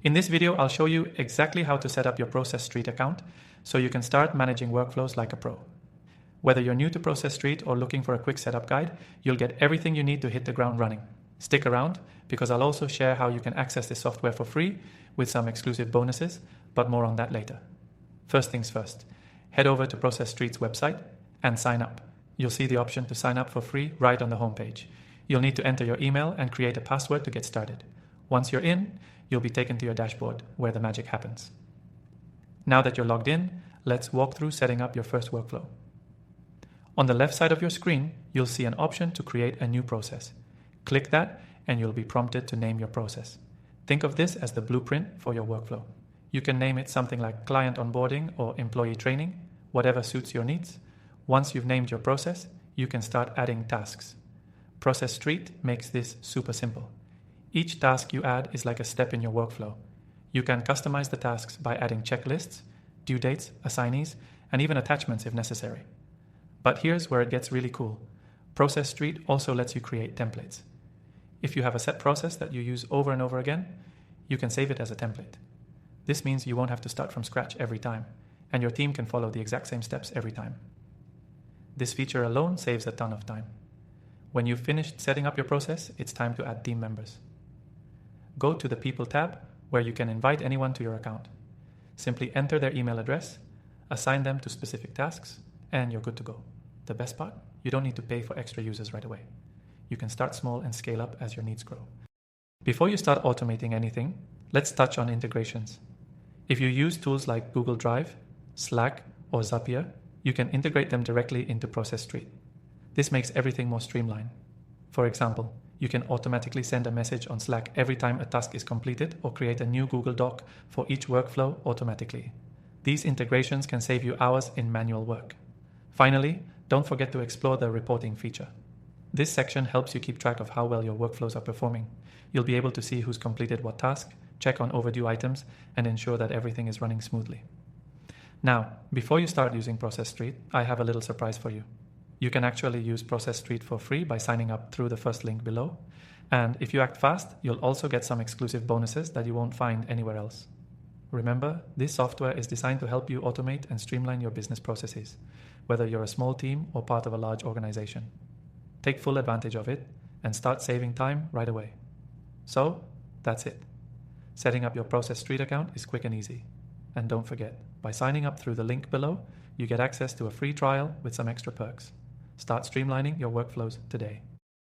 In this video, I'll show you exactly how to set up your Process.st account so you can start managing workflows like a pro. Whether you're new to Process.st or looking for a quick setup guide, you'll get everything you need to hit the ground running. Stick around because I'll also share how you can access this software for free with some exclusive bonuses, but more on that later. First things first, head over to Process.st's website and sign up. You'll see the option to sign up for free right on the homepage. You'll need to enter your email and create a password to get started. Once you're in, you'll be taken to your dashboard where the magic happens. Now that you're logged in, let's walk through setting up your first workflow. On the left side of your screen, you'll see an option to create a new process. Click that and you'll be prompted to name your process. Think of this as the blueprint for your workflow. You can name it something like client onboarding or employee training, whatever suits your needs. Once you've named your process, you can start adding tasks. Process.st makes this super simple. Each task you add is like a step in your workflow. You can customize the tasks by adding checklists, due dates, assignees, and even attachments if necessary. But here's where it gets really cool. Process.st also lets you create templates. If you have a set process that you use over and over again, you can save it as a template. This means you won't have to start from scratch every time, and your team can follow the exact same steps every time. This feature alone saves a ton of time. When you've finished setting up your process, it's time to add team members. Go to the People tab, where you can invite anyone to your account. Simply enter their email address, assign them to specific tasks, and you're good to go. The best part? You don't need to pay for extra users right away. You can start small and scale up as your needs grow. Before you start automating anything, let's touch on integrations. If you use tools like Google Drive, Slack, or Zapier, you can integrate them directly into Process.st. This makes everything more streamlined. For example, you can automatically send a message on Slack every time a task is completed or create a new Google Doc for each workflow automatically. These integrations can save you hours in manual work. Finally, don't forget to explore the reporting feature. This section helps you keep track of how well your workflows are performing. You'll be able to see who's completed what task, check on overdue items, and ensure that everything is running smoothly. Now, before you start using Process.st, I have a little surprise for you. You can actually use Process.st for free by signing up through the first link below. And if you act fast, you'll also get some exclusive bonuses that you won't find anywhere else. Remember, this software is designed to help you automate and streamline your business processes, whether you're a small team or part of a large organization. Take full advantage of it and start saving time right away. So, that's it. Setting up your Process.st account is quick and easy. And don't forget, by signing up through the link below, you get access to a free trial with some extra perks. Start streamlining your workflows today.